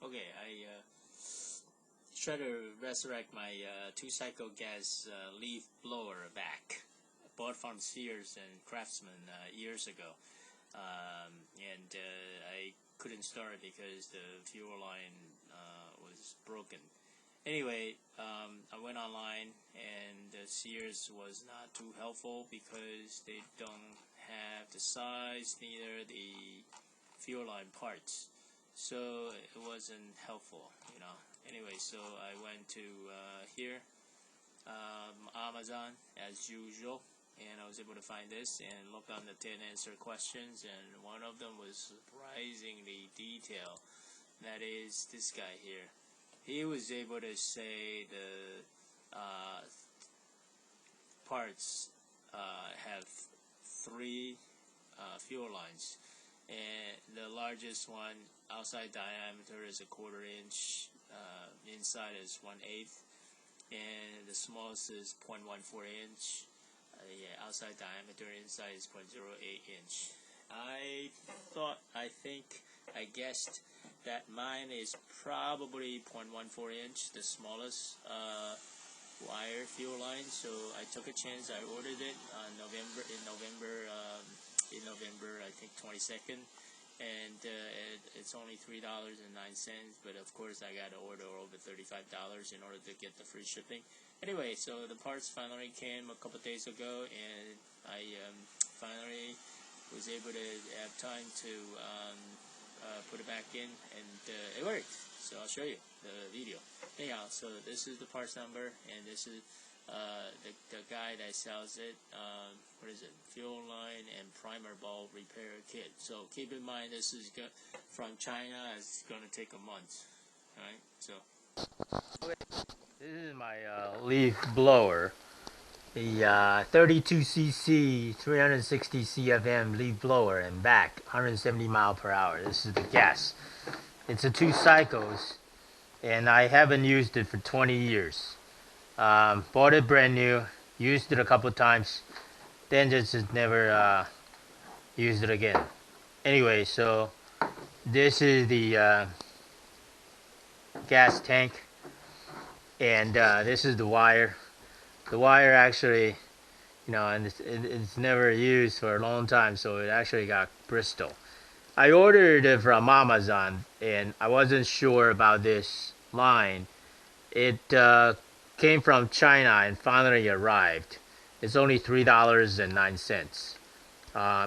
Okay, I try to resurrect my two-cycle gas leaf blower VAC. Bought from Sears and Craftsman years ago, and I couldn't start it because the fuel line was broken. Anyway, I went online, and Sears was not too helpful because they don't have the size, neither the fuel line parts. So it wasn't helpful, you know. Anyway, so I went to here, Amazon as usual, and I was able to find this and look on the 10 answer questions, and one of them was surprisingly detailed. That is this guy here. He was able to say the parts have three fuel lines, and the largest one outside diameter is a 1/4 inch, inside is 1/8, and the smallest is 0.14 inch. Yeah, outside diameter, inside is 0.08 inch. I guessed that mine is probably 0.14 inch, the smallest wire fuel line. So I took a chance. I ordered it on November, I think 22nd, and it's only $3.09. But of course, I got to order over $35 in order to get the free shipping. Anyway, so the parts finally came a couple days ago, and I finally was able to have time to put it back in, and it worked. So I'll show you the video. Anyhow, so this is the parts number, and this is the guy that sells it. What is it? Fuel line and primer bulb repair kit. So keep in mind, this is from China. It's going to take a month. All right, so. This is my leaf blower, the 32cc 360 CFM leaf blower and back, 170 miles per hour. This is the gas. It's a 2 cycles, and I haven't used it for 20 years. Bought it brand new, used it a couple times, then just never used it again. Anyway, so this is the gas tank. And this is the wire. The wire actually, you know, and it's never used for a long time, so it actually got bristle. I ordered it from Amazon, and I wasn't sure about this line. It came from China and finally arrived. It's only $3.09.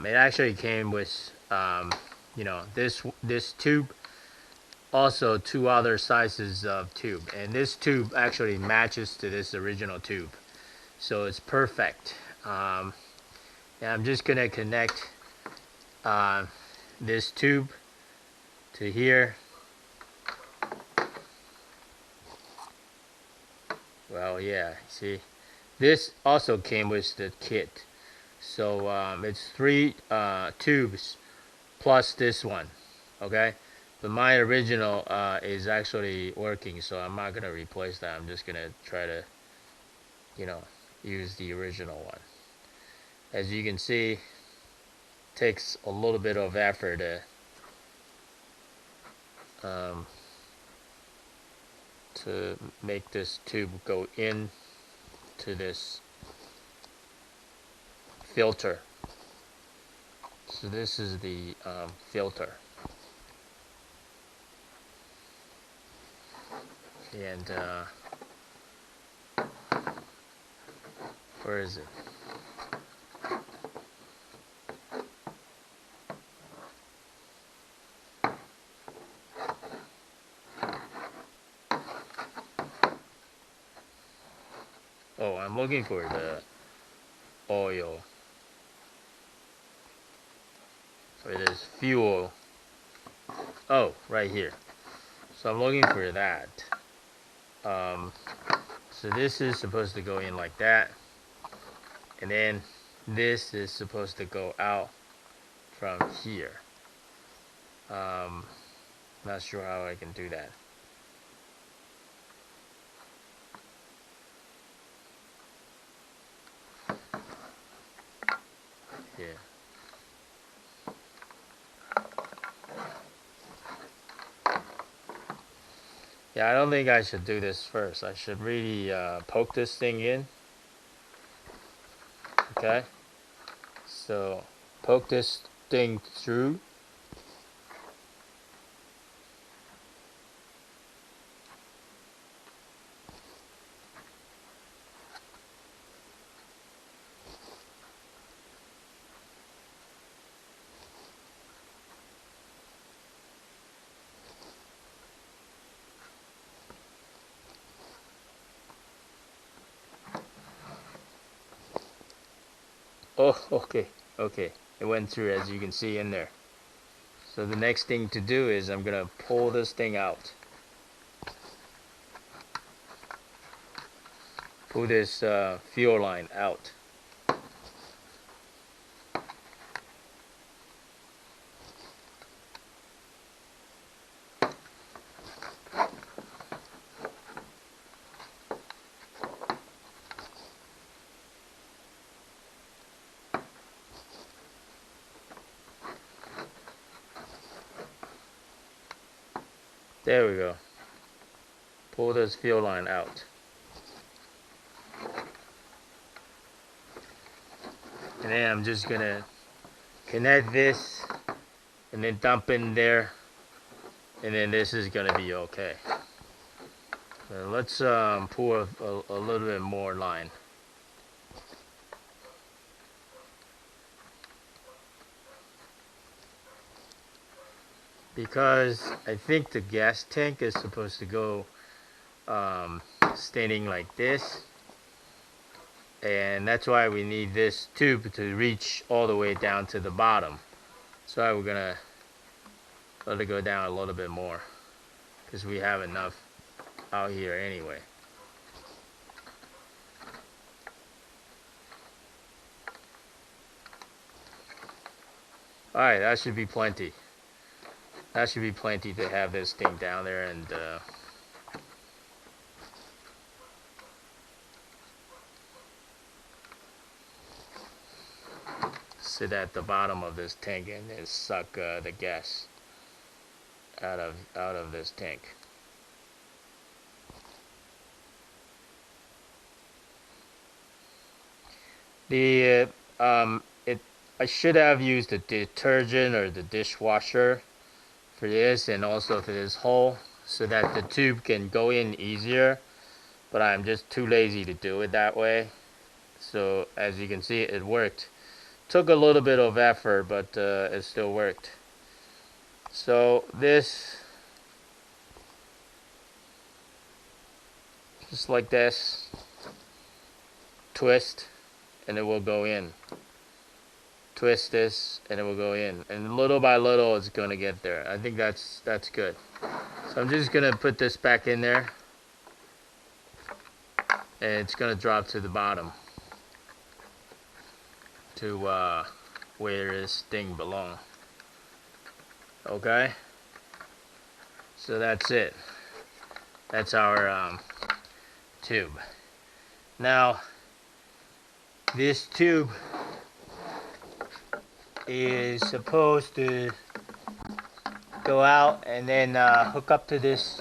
It actually came with, you know, this tube. Also 2 other sizes of tube, and this tube actually matches to this original tube, so it's perfect. And I'm just gonna connect this tube to here. Well, yeah, see, this also came with the kit, so it's 3 tubes plus this one. Okay, but my original is actually working, so I'm not gonna replace that. I'm just gonna try to, you know, use the original one. As you can see, it takes a little bit of effort to make this tube go in to this filter. So this is the filter. And where is it? Oh, I'm looking for the oil. So it is fuel. Oh, right here. So I'm looking for that. So this is supposed to go in like that, and then this is supposed to go out from here. Not sure how I can do that. Yeah. Yeah, I don't think I should do this first. I should really poke this thing in. Okay, so poke this thing through. Oh, okay, okay. It went through, as you can see in there. So the next thing to do is I'm gonna pull this thing out. Pull this fuel line out. There we go. Pull this fuel line out. And then I'm just gonna connect this and then dump in there, and then this is gonna be okay. So let's pour a little bit more line. Because I think the gas tank is supposed to go standing like this, and that's why we need this tube to reach all the way down to the bottom. So we're gonna let it go down a little bit more because we have enough out here anyway. Alright, that should be plenty. That should be plenty to have this thing down there and sit at the bottom of this tank and then suck the gas out of this tank. The I should have used the detergent or the dishwasher for this, and also for this hole, so that the tube can go in easier, but I'm just too lazy to do it that way. So as you can see, it worked. Took a little bit of effort, but it still worked. So this, just like this, twist and it will go in. Twist this and it will go in, and little by little it's gonna get there. I think that's good. So I'm just gonna put this back in there, and it's gonna drop to the bottom to where this thing belongs. Okay, so that's it. That's our tube. Now this tube is supposed to go out and then hook up to this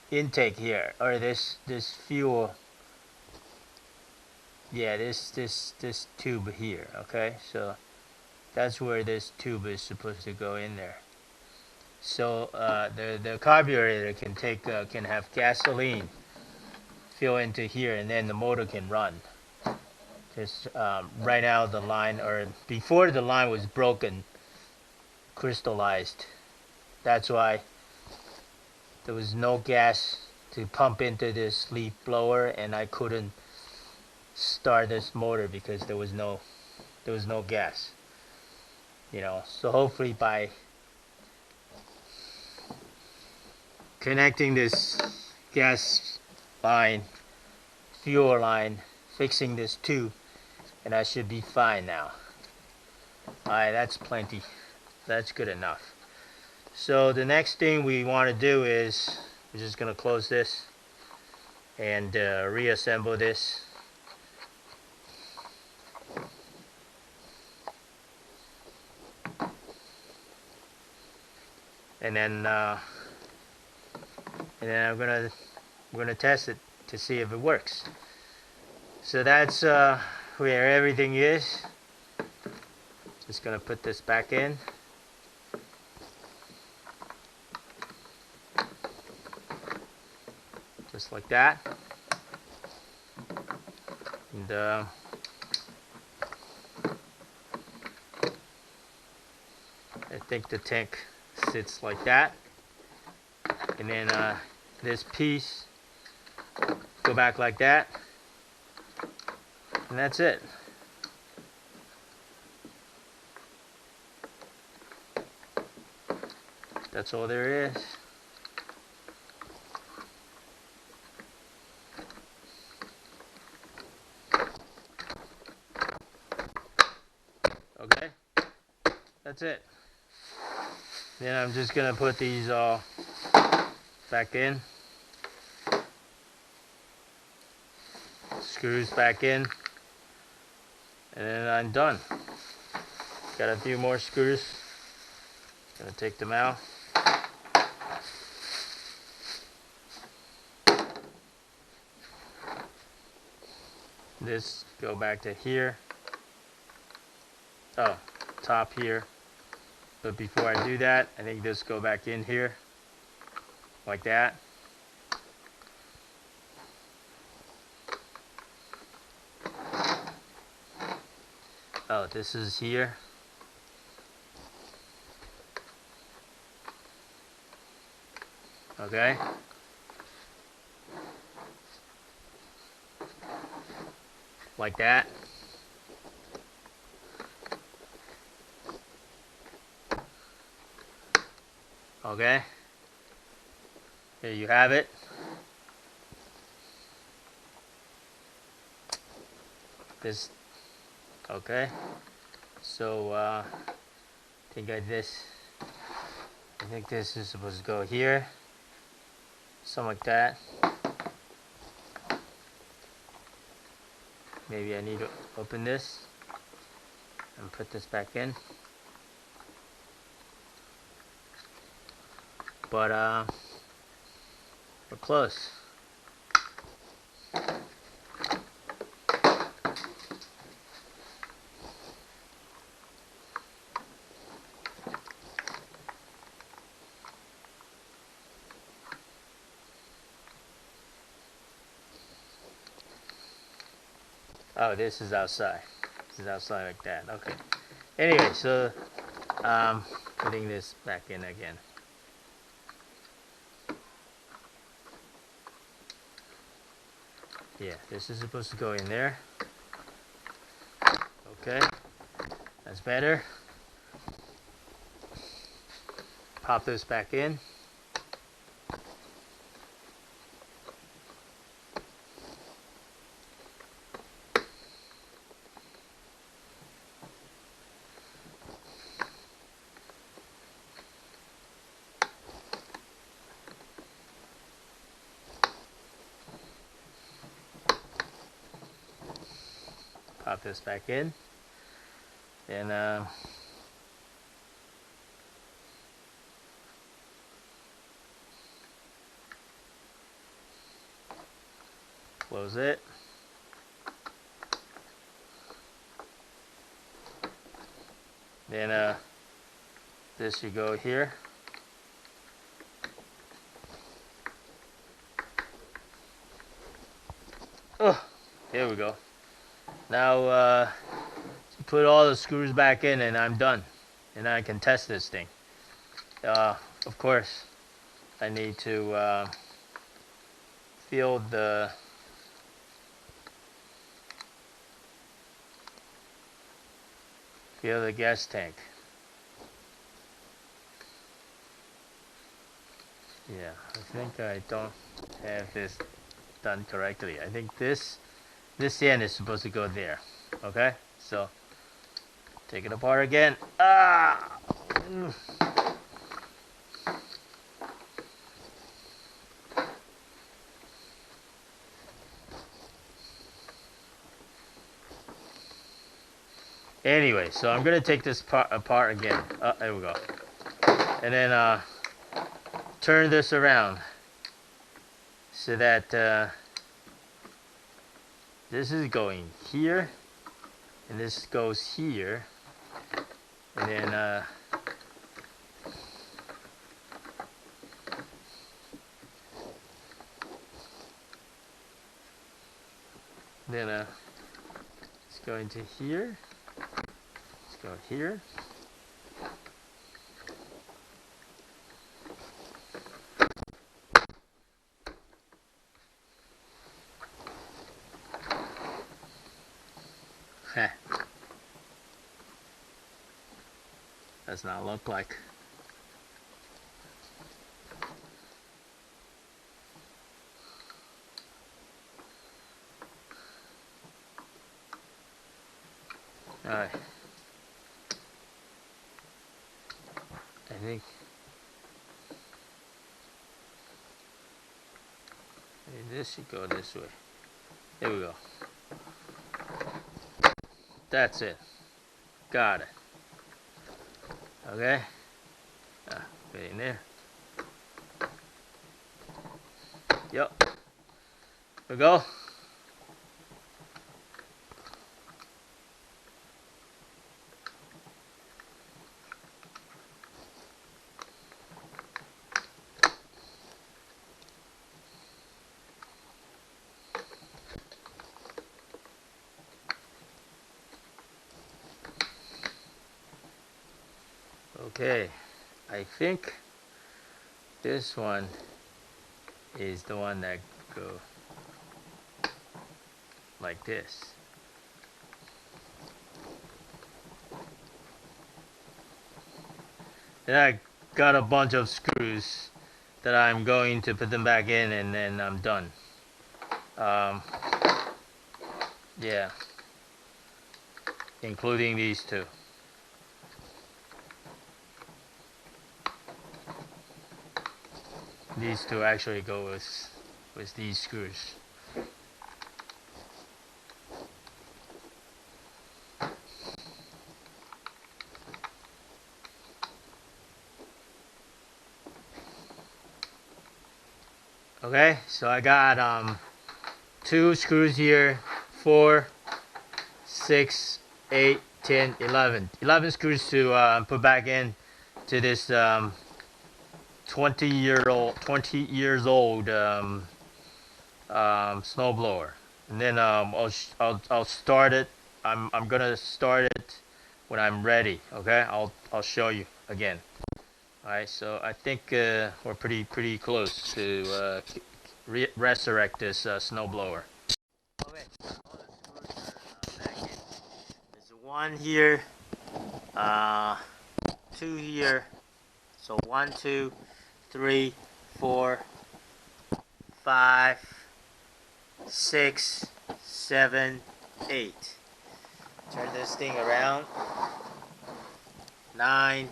intake here, or this fuel. Yeah, this tube here. Okay, so that's where this tube is supposed to go in there. So the carburetor can have gasoline fill into here, and then the motor can run. Because right now the line, or before the line was broken, crystallized. That's why there was no gas to pump into this leaf blower, and I couldn't start this motor because there was no gas. You know, so hopefully by connecting this gas line, fuel line, fixing this tube, and I should be fine now. Alright, that's plenty. That's good enough. So the next thing we want to do is we're just going to close this and reassemble this. And then and then I'm gonna test it to see if it works. So that's where everything is. Just gonna put this back in. Just like that. And I think the tank sits like that. And then this piece go back like that. And that's it. That's all there is. Okay, that's it. Then I'm just gonna put these all back in. Screws back in. And then I'm done. Got a few more screws. Gonna take them out. This go back to here. Oh, top here. But before I do that, I think this go back in here. Like that. Oh, this is here. Okay. Like that. Okay. There you have it. This. Okay. So I think I think this is supposed to go here. Something like that. Maybe I need to open this and put this back in. But we're close. Oh, this is outside. This is outside like that. Okay. Anyway, so putting this back in again. Yeah, this is supposed to go in there. Okay, that's better. Pop this back in. Pop this back in, and close it. Then this should go here. Oh, here we go. Now put all the screws back in and I'm done. And I can test this thing. Of course, I need to fill the gas tank. Yeah, I think I don't have this done correctly. I think this end is supposed to go there. Okay, so take it apart again. Anyway, so I'm gonna take this part apart again. There we go. And then turn this around. so that this is going here, and this goes here, and then it's going to here. Let's go here. Heh. Does not look like. Alright. I think maybe this should go this way. There we go. That's it. Got it. Okay. Put it in there. Yep. There we go. Okay, I think this one is the one that go like this. Then I got a bunch of screws that I'm going to put them back in, and then I'm done. Yeah, including these two. These two actually go with these screws. Okay, so I got 2 screws here, 4, 6, 8, 10, 11. 11 screws to put back in to this 20 years old snowblower, and then I'll start it. I'm gonna start it when I'm ready. Okay, I'll show you again. All right, so I think we're pretty close to resurrect this snowblower. Okay, all the screws are back in. There's 1 here, 2 here. So 1, 2, 3, 4, 5, 6, 7, 8. Turn this thing around. 9,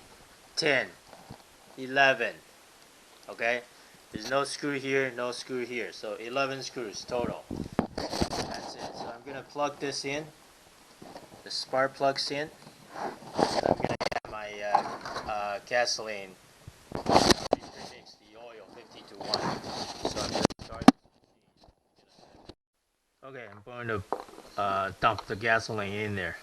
10, 11. Okay? There's no screw here, no screw here. So 11 screws total. That's it. So I'm going to plug this in. The spark plugs in. I'm going to get my gasoline. Mix the oil 50 to 1. So I'm going to start. Okay, I'm going to dump the gasoline in there.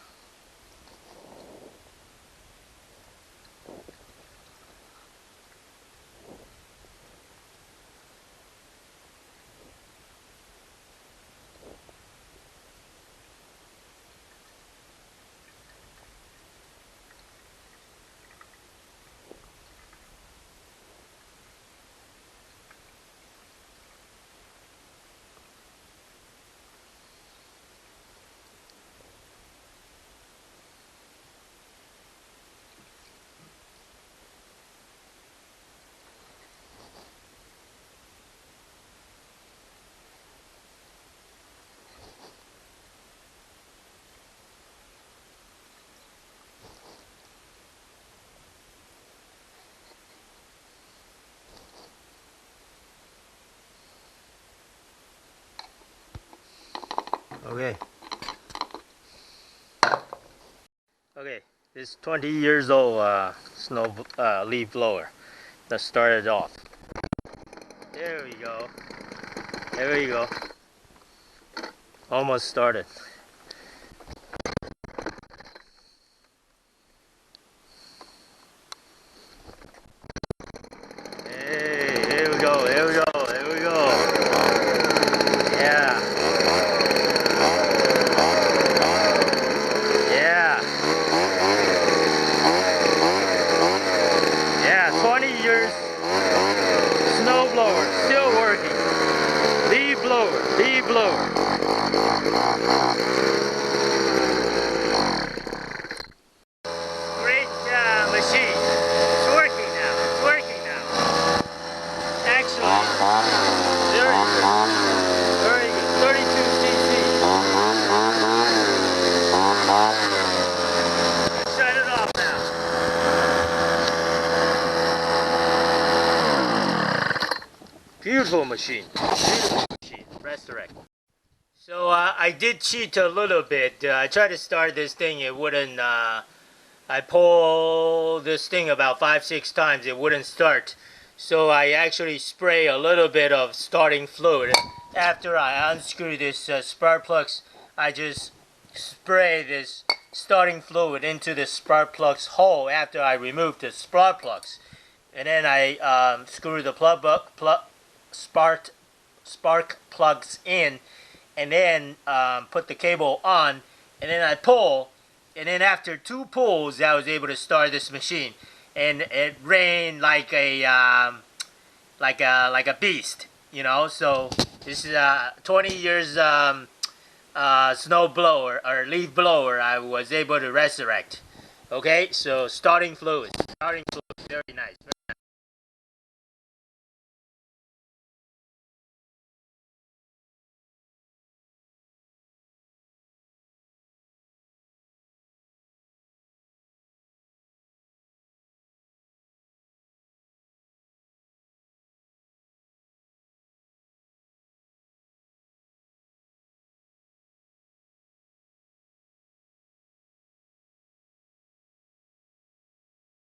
Okay. Okay, this 20 years old snow leaf blower. Let's start it off. There we go. There you go. Almost started. Hey, here we go, here we go, here we go. Yeah. Yeah. Yeah, 20 years. Snow blower, still working. Leaf blower, leaf blower. Great machine. It's working now. It's working now. Actually, very good. Very good. 32 cc. Shut it off now. Beautiful machine. Beautiful machine. Press direct. So I did cheat a little bit. I tried to start this thing. It wouldn't. I pulled this thing about 5-6 times. It wouldn't start. So I actually spray a little bit of starting fluid. After I unscrew this spark plugs, I just spray this starting fluid into the spark plugs hole after I remove the spark plugs. And then I screw the spark plugs in, and then put the cable on, and then I pull, and then after 2 pulls I was able to start this machine, and it ran like a beast, you know. So this is 20 years snow blower or leaf blower I was able to resurrect. Okay, so starting fluid, very nice.